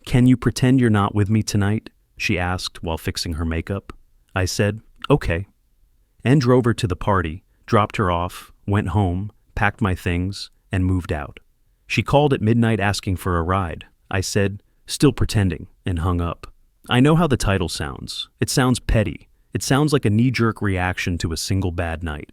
"Can you pretend you're not with me tonight?" she asked while fixing her makeup. I said, "Okay," and drove her to the party, dropped her off, went home, packed my things, and moved out. She called at midnight asking for a ride. I said, "Still pretending," and hung up. I know how the title sounds. It sounds petty. It sounds like a knee-jerk reaction to a single bad night.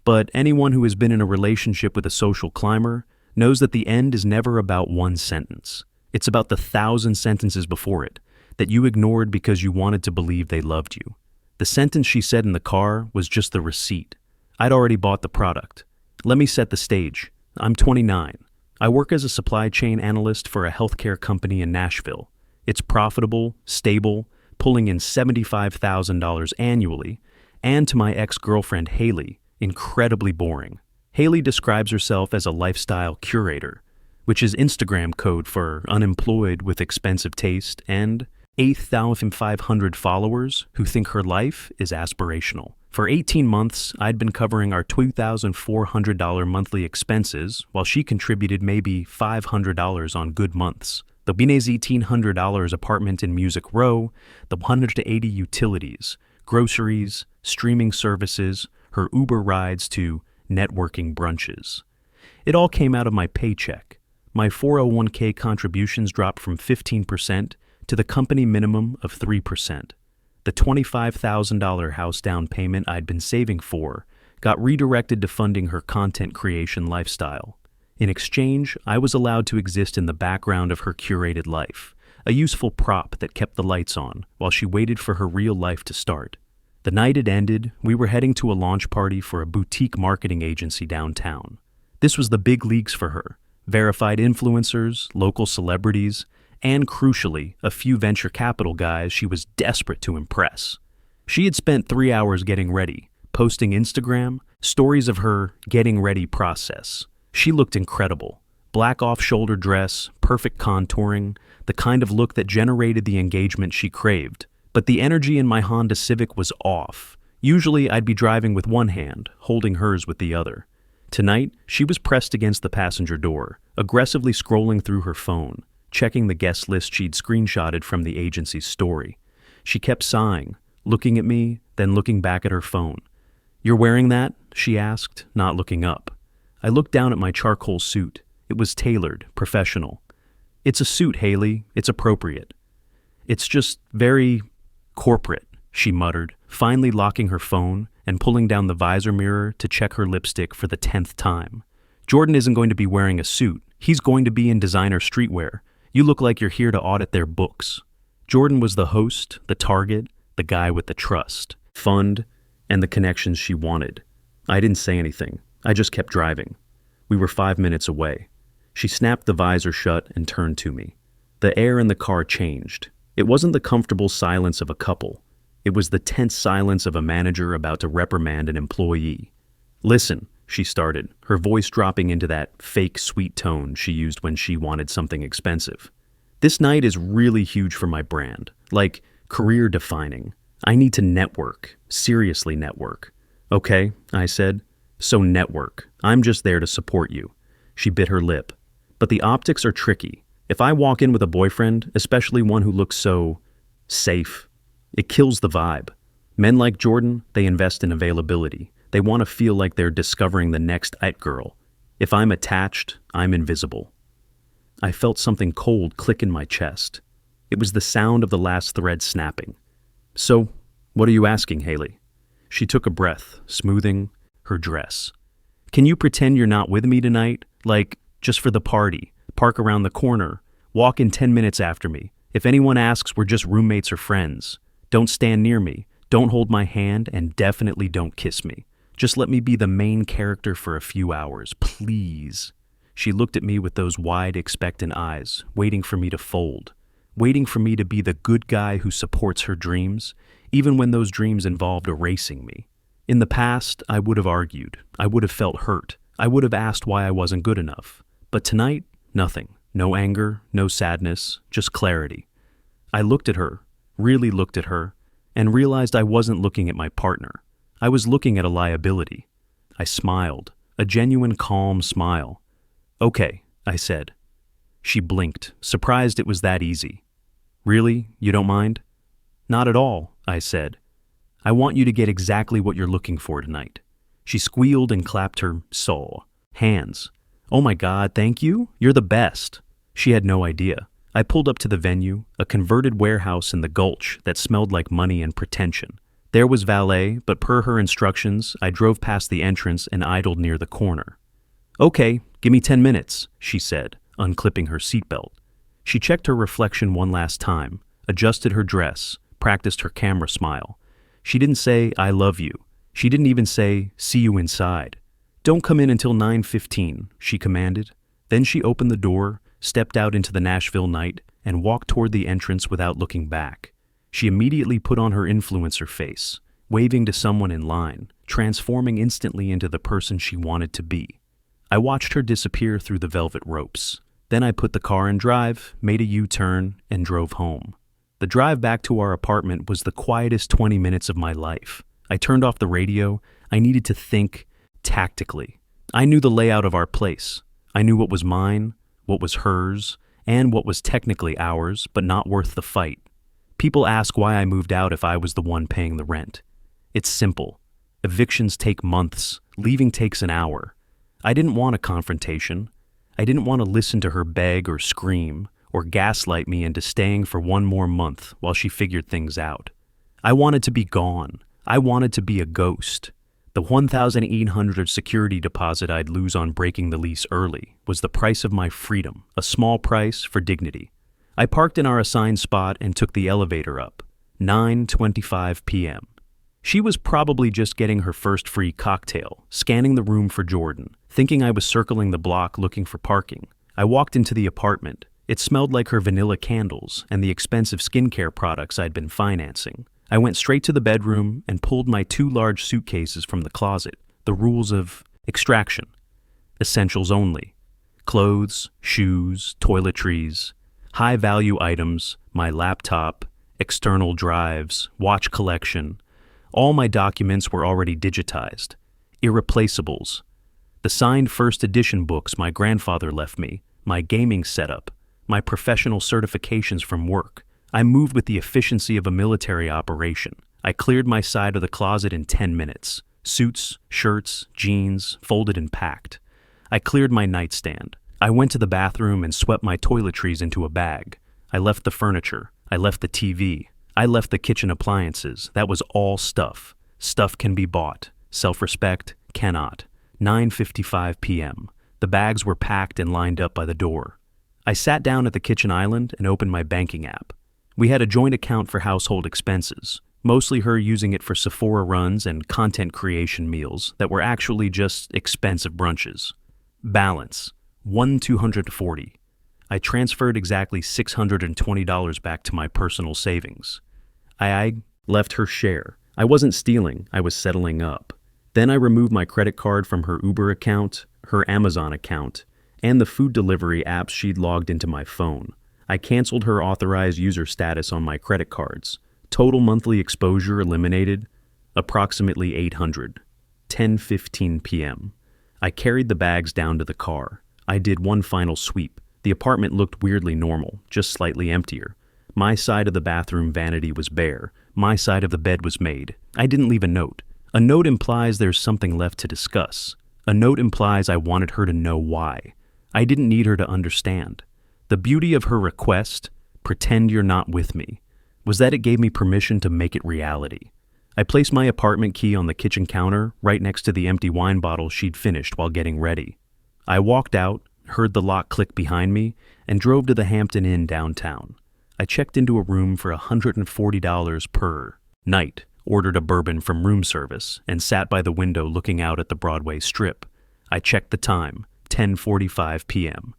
But anyone who has been in a relationship with a social climber knows that the end is never about one sentence. It's about the 1,000 sentences before it that you ignored because you wanted to believe they loved you. The sentence she said in the car was just the receipt. I'd already bought the product. Let me set the stage. I'm 29. I work as a supply chain analyst for a healthcare company in Nashville. It's profitable, stable, pulling in $75,000 annually, and to my ex-girlfriend Haley, incredibly boring. Haley describes herself as a lifestyle curator, which is Instagram code for unemployed with expensive taste and 8,500 followers who think her life is aspirational. For 18 months, I'd been covering our $2,400 monthly expenses while she contributed maybe $500 on good months. The Bine's $1,800 apartment in Music Row, the 180 utilities, groceries, streaming services, her Uber rides to networking brunches. It all came out of my paycheck. My 401k contributions dropped from 15% to the company minimum of 3%. The $25,000 house down payment I'd been saving for got redirected to funding her content creation lifestyle. In exchange, I was allowed to exist in the background of her curated life, a useful prop that kept the lights on while she waited for her real life to start. The night it ended, we were heading to a launch party for a boutique marketing agency downtown. This was the big leagues for her: verified influencers, local celebrities, and crucially, a few venture capital guys she was desperate to impress. She had spent 3 hours getting ready, posting Instagram stories of her getting ready process. She looked incredible. Black off-shoulder dress, perfect contouring, the kind of look that generated the engagement she craved. But the energy in my Honda Civic was off. Usually I'd be driving with one hand, holding hers with the other. Tonight, she was pressed against the passenger door, aggressively scrolling through her phone, checking the guest list she'd screenshotted from the agency's story. She kept sighing, looking at me, then looking back at her phone. "You're wearing that?" she asked, not looking up. I looked down at my charcoal suit. It was tailored, professional. "It's a suit, Haley. It's appropriate." "It's just very corporate," she muttered, finally locking her phone and pulling down the visor mirror to check her lipstick for the 10th time. "Jordan isn't going to be wearing a suit. He's going to be in designer streetwear. You look like you're here to audit their books." Jordan was the host, the target, the guy with the trust, fund, and the connections she wanted. I didn't say anything. I just kept driving. We were 5 minutes away. She snapped the visor shut and turned to me. The air in the car changed. It wasn't the comfortable silence of a couple. It was the tense silence of a manager about to reprimand an employee. "Listen," she started, her voice dropping into that fake sweet tone she used when she wanted something expensive. "This night is really huge for my brand, like career defining. I need to network, seriously network." "Okay," I said. "So network. I'm just there to support you." She bit her lip. "But the optics are tricky. If I walk in with a boyfriend, especially one who looks so safe, it kills the vibe. Men like Jordan, they invest in availability. They want to feel like they're discovering the next it girl. If I'm attached, I'm invisible." I felt something cold click in my chest. It was the sound of the last thread snapping. "So, what are you asking, Haley?" She took a breath, smoothing her dress. "Can you pretend you're not with me tonight? Like, just for the party, park around the corner, walk in 10 minutes after me. If anyone asks, we're just roommates or friends. Don't stand near me, don't hold my hand, and definitely don't kiss me. Just let me be the main character for a few hours, please." She looked at me with those wide, expectant eyes, waiting for me to fold, waiting for me to be the good guy who supports her dreams, even when those dreams involved erasing me. In the past, I would have argued. I would have felt hurt. I would have asked why I wasn't good enough. But tonight, nothing. No anger, no sadness, just clarity. I looked at her, really looked at her, and realized I wasn't looking at my partner. I was looking at a liability. I smiled, a genuine calm smile. "Okay," I said. She blinked, surprised it was that easy. Really? You don't mind? Not at all, I said. I want you to get exactly what you're looking for tonight. She squealed and clapped her hands. Oh my God, thank you? You're the best. She had no idea. I pulled up to the venue, a converted warehouse in the Gulch that smelled like money and pretension. There was valet, but per her instructions, I drove past the entrance and idled near the corner. Okay, give me 10 minutes, she said, unclipping her seatbelt. She checked her reflection one last time, adjusted her dress, practiced her camera smile. She didn't say, I love you. She didn't even say, see you inside. Don't come in until 9:15, she commanded. Then she opened the door, stepped out into the Nashville night, and walked toward the entrance without looking back. She immediately put on her influencer face, waving to someone in line, transforming instantly into the person she wanted to be. I watched her disappear through the velvet ropes. Then I put the car in drive, made a U-turn, and drove home. The drive back to our apartment was the quietest 20 minutes of my life. I turned off the radio. I needed to think tactically. I knew the layout of our place. I knew what was mine, what was hers, and what was technically ours, but not worth the fight. People ask why I moved out if I was the one paying the rent. It's simple. Evictions take months. Leaving takes an hour. I didn't want a confrontation. I didn't want to listen to her beg or scream or gaslight me into staying for one more month while she figured things out. I wanted to be gone. I wanted to be a ghost. The $1,800 security deposit I'd lose on breaking the lease early was the price of my freedom, a small price for dignity. I parked in our assigned spot and took the elevator up. 9:25 p.m. She was probably just getting her first free cocktail, scanning the room for Jordan, thinking I was circling the block looking for parking. I walked into the apartment. It smelled like her vanilla candles and the expensive skincare products I'd been financing. I went straight to the bedroom and pulled my 2 large suitcases from the closet. The rules of extraction. Essentials only. Clothes, shoes, toiletries, high-value items, my laptop, external drives, watch collection. All my documents were already digitized. Irreplaceables. The signed first edition books my grandfather left me, my gaming setup, my professional certifications from work. I moved with the efficiency of a military operation. I cleared my side of the closet in 10 minutes. Suits, shirts, jeans, folded and packed. I cleared my nightstand. I went to the bathroom and swept my toiletries into a bag. I left the furniture. I left the TV. I left the kitchen appliances. That was all stuff. Stuff can be bought. Self-respect cannot. 9:55 p.m. The bags were packed and lined up by the door. I sat down at the kitchen island and opened my banking app. We had a joint account for household expenses, mostly her using it for Sephora runs and content creation meals that were actually just expensive brunches. Balance, $1,240. I transferred exactly $620 back to my personal savings. I left her share. I wasn't stealing, I was settling up. Then I removed my credit card from her Uber account, her Amazon account, and the food delivery apps she'd logged into my phone. I canceled her authorized user status on my credit cards. Total monthly exposure eliminated, approximately $800. 10:15 p.m. I carried the bags down to the car. I did one final sweep. The apartment looked weirdly normal, just slightly emptier. My side of the bathroom vanity was bare. My side of the bed was made. I didn't leave a note. A note implies there's something left to discuss. A note implies I wanted her to know why. I didn't need her to understand. The beauty of her request, pretend you're not with me, was that it gave me permission to make it reality. I placed my apartment key on the kitchen counter right next to the empty wine bottle she'd finished while getting ready. I walked out, heard the lock click behind me, and drove to the Hampton Inn downtown. I checked into a room for $140 per night, ordered a bourbon from room service, and sat by the window looking out at the Broadway Strip. I checked the time, 10:45 p.m.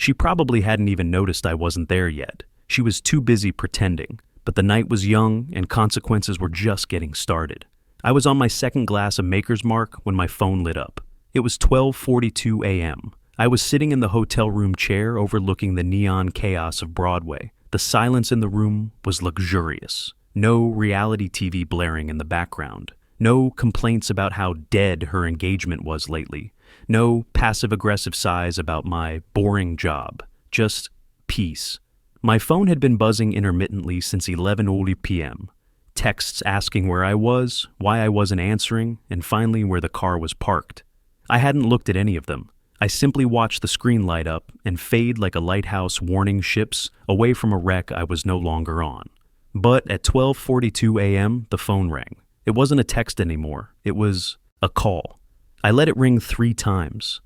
She probably hadn't even noticed I wasn't there yet. She was too busy pretending, but the night was young and consequences were just getting started. I was on my second glass of Maker's Mark when my phone lit up. It was 12:42 a.m. I was sitting in the hotel room chair overlooking the neon chaos of Broadway. The silence in the room was luxurious. No reality TV blaring in the background. No complaints about how dead her engagement was lately. No passive-aggressive sighs about my boring job. Just peace. My phone had been buzzing intermittently since 11:00 p.m. Texts asking where I was, why I wasn't answering, and finally where the car was parked. I hadn't looked at any of them. I simply watched the screen light up and fade like a lighthouse warning ships away from a wreck I was no longer on. But at 12:42 a.m., the phone rang. It wasn't a text anymore. It was a call. I let it ring 3 times.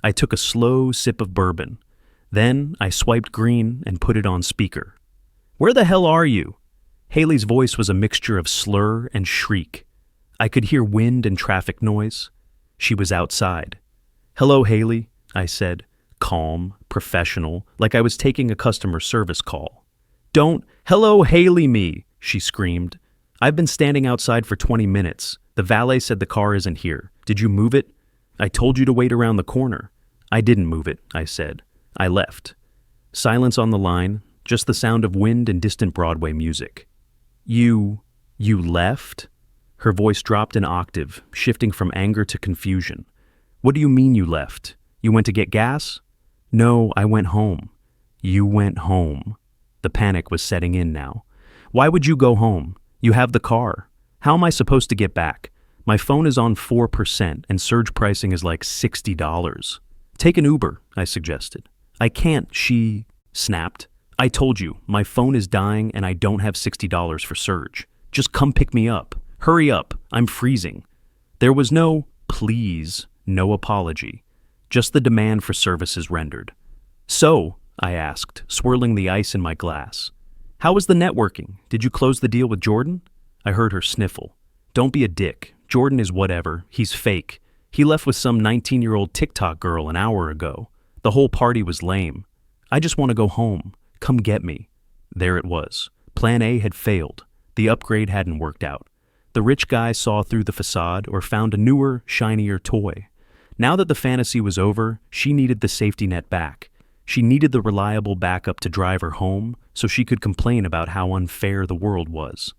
I took a slow sip of bourbon. Then I swiped green and put it on speaker. "Where the hell are you?" Haley's voice was a mixture of slur and shriek. I could hear wind and traffic noise. She was outside. "Hello, Haley," I said, calm, professional, like I was taking a customer service call. "Don't, hello, Haley me," she screamed. "I've been standing outside for 20 minutes. The valet said the car isn't here. Did you move it?" "I told you to wait around the corner." "I didn't move it," I said. I left. Silence on the line, just the sound of wind and distant Broadway music. You left?" Her voice dropped an octave, shifting from anger to confusion. "What do you mean you left? You went to get gas?" "No, I went home." "You went home." The panic was setting in now. "Why would you go home? You have the car. How am I supposed to get back? My phone is on 4% and surge pricing is like $60. "Take an Uber," I suggested. "I can't," she snapped. "I told you, my phone is dying and I don't have $60 for surge. Just come pick me up. Hurry up, I'm freezing." There was no please, no apology, just the demand for services rendered. "So," I asked, swirling the ice in my glass, "how was the networking? Did you close the deal with Jordan?" I heard her sniffle. "Don't be a dick. Jordan is whatever. He's fake. He left with some 19-year-old TikTok girl an hour ago. The whole party was lame. I just want to go home. Come get me." There it was. Plan A had failed. The upgrade hadn't worked out. The rich guy saw through the facade or found a newer, shinier toy. Now that the fantasy was over, she needed the safety net back. She needed the reliable backup to drive her home so she could complain about how unfair the world was.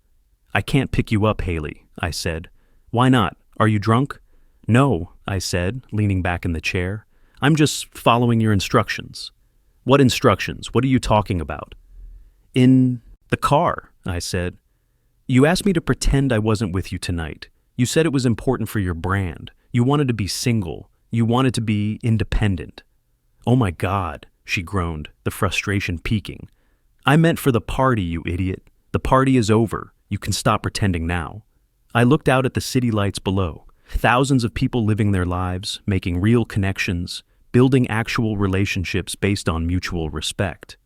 "I can't pick you up, Haley," I said. "Why not? Are you drunk?" "No," I said, leaning back in the chair. "I'm just following your instructions." "What instructions? What are you talking about?" "In the car," I said. "You asked me to pretend I wasn't with you tonight. You said it was important for your brand. You wanted to be single. You wanted to be independent." "Oh my God," she groaned, the frustration peaking. "I meant for the party, you idiot. The party is over. You can stop pretending now." I looked out at the city lights below. Thousands of people living their lives, making real connections, building actual relationships based on mutual respect.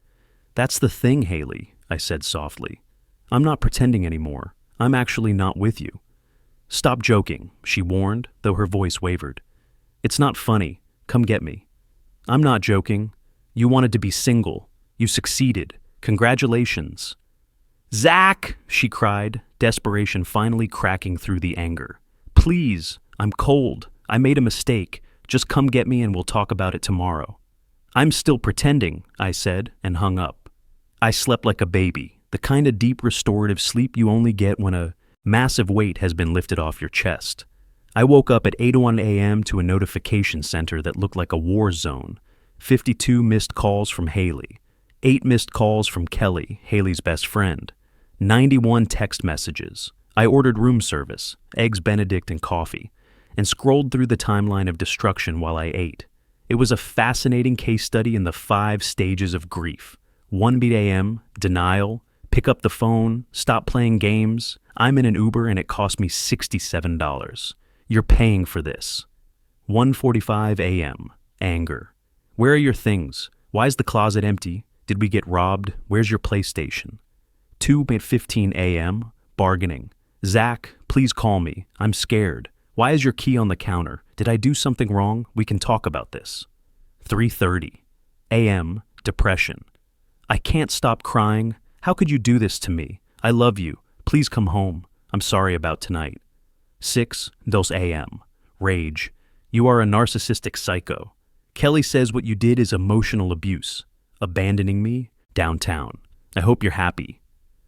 "That's the thing, Haley," I said softly. "I'm not pretending anymore. I'm actually not with you." "Stop joking," she warned, though her voice wavered. "It's not funny. Come get me." "I'm not joking. You wanted to be single. You succeeded. Congratulations." "Zach!" she cried, desperation finally cracking through the anger. "Please, I'm cold. I made a mistake. Just come get me and we'll talk about it tomorrow." "I'm still pretending," I said, and hung up. I slept like a baby, the kind of deep restorative sleep you only get when a massive weight has been lifted off your chest. I woke up at 8:01 a.m. to a notification center that looked like a war zone. 52 missed calls from Haley, 8 missed calls from Kelly, Haley's best friend, 91 text messages. I ordered room service, eggs Benedict and coffee, and scrolled through the timeline of destruction while I ate. It was a fascinating case study in the 5 stages of grief. 1 a.m., denial, pick up the phone, stop playing games. I'm in an Uber and it cost me $67. You're paying for this. 1:45 a.m., anger. Where are your things? Why is the closet empty? Did we get robbed? Where's your PlayStation? 2:15 a.m., bargaining. Zach, please call me. I'm scared. Why is your key on the counter? Did I do something wrong? We can talk about this. 3:30 a.m., depression. I can't stop crying. How could you do this to me? I love you. Please come home. I'm sorry about tonight. 6:00 a.m., rage. You are a narcissistic psycho. Kelly says what you did is emotional abuse. Abandoning me downtown. I hope you're happy.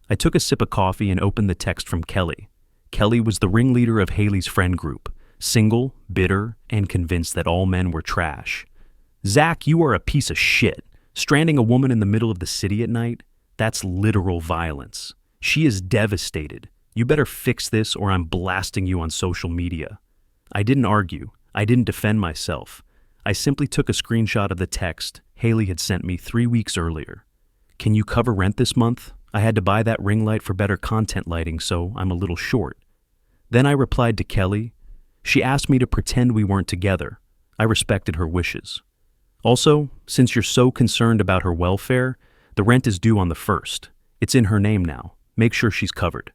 I took a sip of coffee and opened the text from Kelly. Kelly was the ringleader of Haley's friend group, single, bitter, and convinced that all men were trash. Zach, you are a piece of shit. Stranding a woman in the middle of the city at night? That's literal violence. She is devastated. You better fix this or I'm blasting you on social media. I didn't argue. I didn't defend myself. I simply took a screenshot of the text Haley had sent me 3 weeks earlier. Can you cover rent this month? I had to buy that ring light for better content lighting, so I'm a little short. Then I replied to Kelly. She asked me to pretend we weren't together. I respected her wishes. Also, since you're so concerned about her welfare, the rent is due on the 1st. It's in her name now. Make sure she's covered.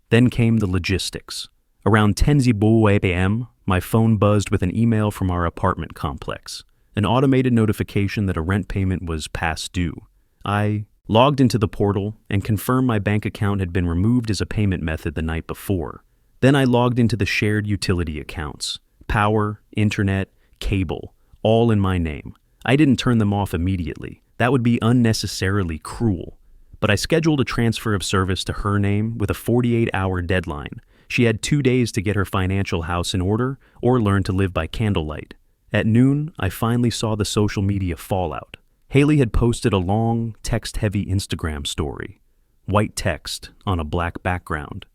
Then came the logistics. Around 10:00 a.m., my phone buzzed with an email from our apartment complex, an automated notification that a rent payment was past due. I logged into the portal and confirmed my bank account had been removed as a payment method the night before. Then I logged into the shared utility accounts, power, internet, cable, all in my name. I didn't turn them off immediately. That would be unnecessarily cruel. But I scheduled a transfer of service to her name with a 48-hour deadline. She had 2 days to get her financial house in order or learn to live by candlelight. At noon, I finally saw the social media fallout. Haley had posted a long, text-heavy Instagram story. White text on a black background.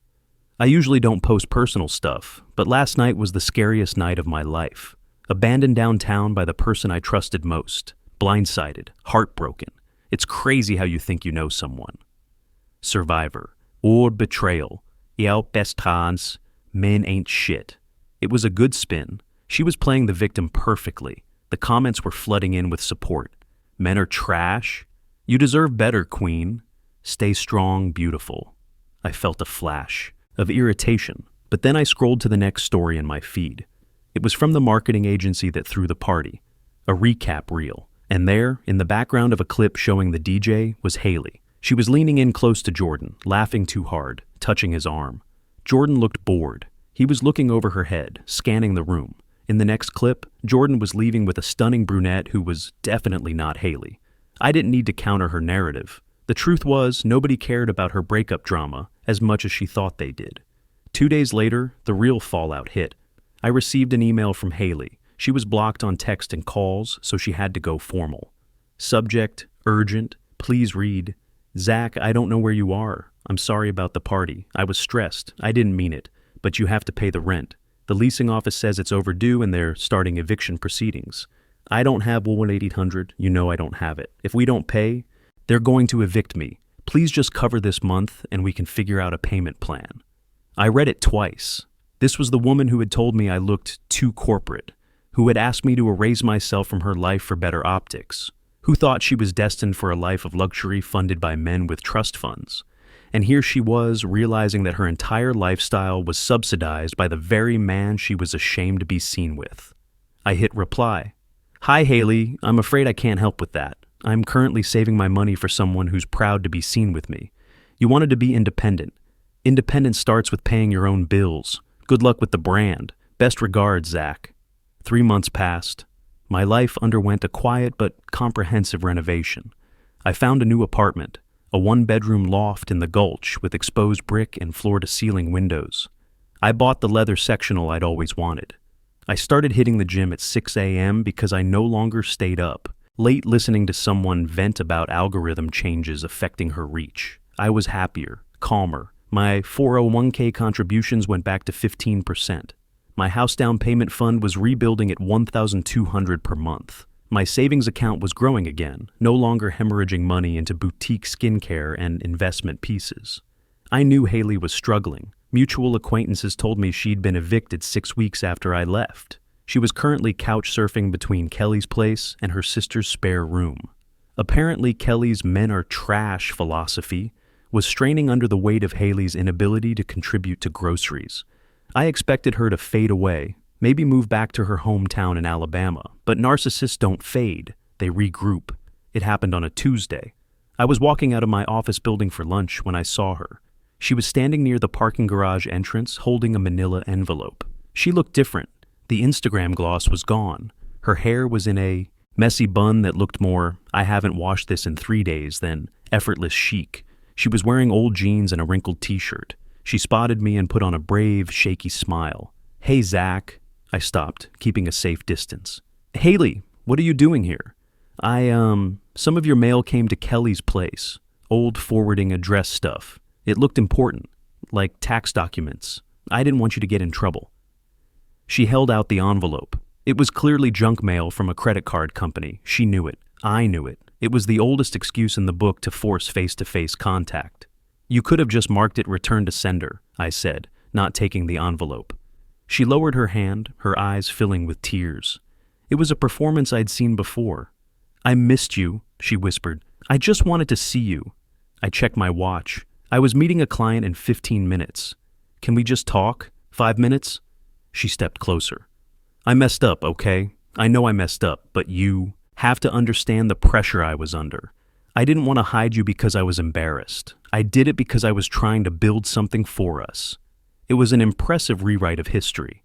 I usually don't post personal stuff, but last night was the scariest night of my life. Abandoned downtown by the person I trusted most. Blindsided, heartbroken. It's crazy how you think you know someone. Survivor. Or betrayal. Best chance. Men ain't shit. It was a good spin. She was playing the victim perfectly. The comments were flooding in with support. Men are trash. You deserve better, queen. Stay strong, beautiful. I felt a flash of irritation, but then I scrolled to the next story in my feed. It was from the marketing agency that threw the party. A recap reel. And there, in the background of a clip showing the DJ, was Haley. She was leaning in close to Jordan, laughing too hard, touching his arm. Jordan looked bored. He was looking over her head, scanning the room. In the next clip, Jordan was leaving with a stunning brunette who was definitely not Haley. I didn't need to counter her narrative. The truth was, nobody cared about her breakup drama as much as she thought they did. 2 days later, the real fallout hit. I received an email from Haley. She was blocked on text and calls, so she had to go formal. Subject, urgent, please read. Zach, I don't know where you are. I'm sorry about the party. I was stressed. I didn't mean it. But you have to pay the rent. The leasing office says it's overdue and they're starting eviction proceedings. I don't have 1-800. You know I don't have it. If we don't pay, they're going to evict me. Please just cover this month and we can figure out a payment plan. I read it twice. This was the woman who had told me I looked too corporate, who had asked me to erase myself from her life for better optics, who thought she was destined for a life of luxury funded by men with trust funds. And here she was, realizing that her entire lifestyle was subsidized by the very man she was ashamed to be seen with. I hit reply. Hi, Haley. I'm afraid I can't help with that. I'm currently saving my money for someone who's proud to be seen with me. You wanted to be independent. Independence starts with paying your own bills. Good luck with the brand. Best regards, Zach. 3 months passed. My life underwent a quiet but comprehensive renovation. I found a new apartment, a 1-bedroom loft in the Gulch with exposed brick and floor-to-ceiling windows. I bought the leather sectional I'd always wanted. I started hitting the gym at 6 a.m. because I no longer stayed up, late listening to someone vent about algorithm changes affecting her reach. I was happier, calmer. My 401k contributions went back to 15%. My house down payment fund was rebuilding at $1,200 per month. My savings account was growing again, no longer hemorrhaging money into boutique skincare and investment pieces. I knew Haley was struggling. Mutual acquaintances told me she'd been evicted 6 weeks after I left. She was currently couch surfing between Kelly's place and her sister's spare room. Apparently, Kelly's men are trash philosophy was straining under the weight of Haley's inability to contribute to groceries. I expected her to fade away, maybe move back to her hometown in Alabama, but narcissists don't fade, they regroup. It happened on a Tuesday. I was walking out of my office building for lunch when I saw her. She was standing near the parking garage entrance holding a manila envelope. She looked different. The Instagram gloss was gone. Her hair was in a messy bun that looked more, I haven't washed this in 3 days, than effortless chic. She was wearing old jeans and a wrinkled t-shirt. She spotted me and put on a brave, shaky smile. Hey, Zach. I stopped, keeping a safe distance. Haley, what are you doing here? Some of your mail came to Kelly's place. old forwarding address stuff. It looked important, like tax documents. I didn't want you to get in trouble. She held out the envelope. It was clearly junk mail from a credit card company. She knew it. I knew it. It was the oldest excuse in the book to force face-to-face contact. You could have just marked it return to sender, I said, not taking the envelope. She lowered her hand, her eyes filling with tears. It was a performance I'd seen before. I missed you, she whispered. I just wanted to see you. I checked my watch. I was meeting a client in 15 minutes. Can we just talk? 5 minutes? She stepped closer. I messed up, okay? I know I messed up, but you have to understand the pressure I was under. I didn't want to hide you because I was embarrassed. I did it because I was trying to build something for us. It was an impressive rewrite of history.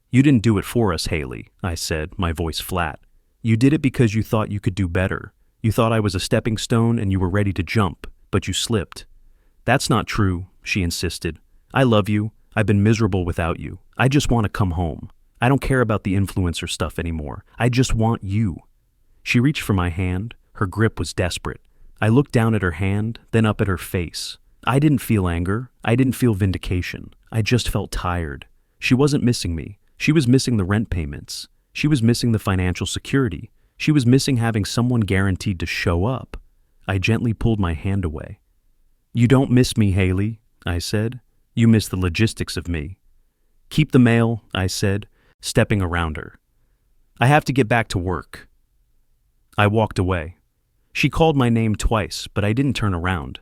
You didn't do it for us, Haley, I said, my voice flat. You did it because you thought you could do better. You thought I was a stepping stone and you were ready to jump, but you slipped. That's not true, she insisted. I love you. I've been miserable without you. I just want to come home. I don't care about the influencer stuff anymore. I just want you. She reached for my hand. Her grip was desperate. I looked down at her hand, then up at her face. I didn't feel anger. I didn't feel vindication. I just felt tired. She wasn't missing me. She was missing the rent payments. She was missing the financial security. She was missing having someone guaranteed to show up. I gently pulled my hand away. You don't miss me, Haley, I said. You miss the logistics of me. Keep the mail, I said, stepping around her. I have to get back to work. I walked away. She called my name twice, but I didn't turn around.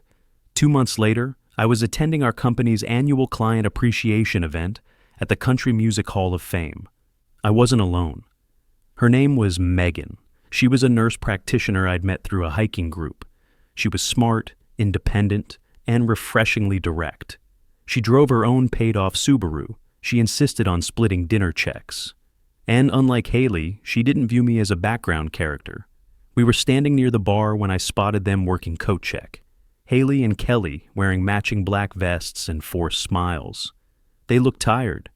2 months later, I was attending our company's annual client appreciation event at the Country Music Hall of Fame. I wasn't alone. Her name was Megan. She was a nurse practitioner I'd met through a hiking group. She was smart, independent, and refreshingly direct. She drove her own paid-off Subaru. She insisted on splitting dinner checks. And unlike Haley, she didn't view me as a background character. We were standing near the bar when I spotted them working coat check. Haley and Kelly wearing matching black vests and forced smiles. They looked tired.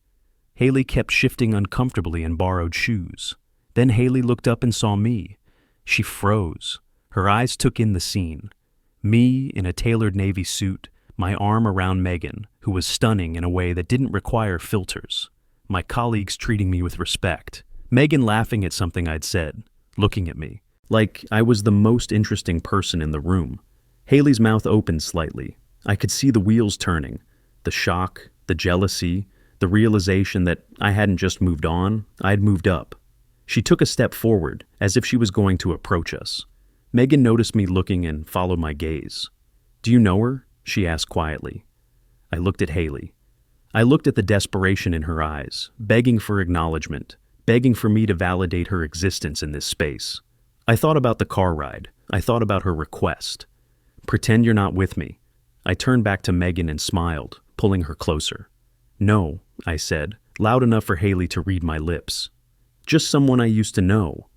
Haley kept shifting uncomfortably in borrowed shoes. Then Haley looked up and saw me. She froze. Her eyes took in the scene. Me in a tailored navy suit, my arm around Megan, who was stunning in a way that didn't require filters. My colleagues treating me with respect. Megan laughing at something I'd said, looking at me, like I was the most interesting person in the room. Haley's mouth opened slightly. I could see the wheels turning. The shock, the jealousy, the realization that I hadn't just moved on, I'd moved up. She took a step forward, as if she was going to approach us. Megan noticed me looking and followed my gaze. Do you know her? She asked quietly. I looked at Haley. I looked at the desperation in her eyes, begging for acknowledgement, begging for me to validate her existence in this space. I thought about the car ride. I thought about her request. Pretend you're not with me. I turned back to Megan and smiled, pulling her closer. No, I said, loud enough for Haley to read my lips. Just someone I used to know.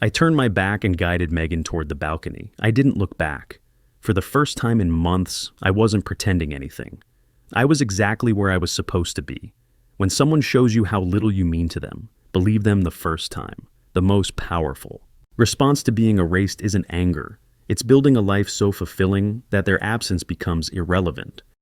I turned my back and guided Megan toward the balcony. I didn't look back. For the first time in months, I wasn't pretending anything. I was exactly where I was supposed to be. When someone shows you how little you mean to them, believe them the first time, the most powerful. Response to being erased isn't anger. It's building a life so fulfilling that their absence becomes irrelevant.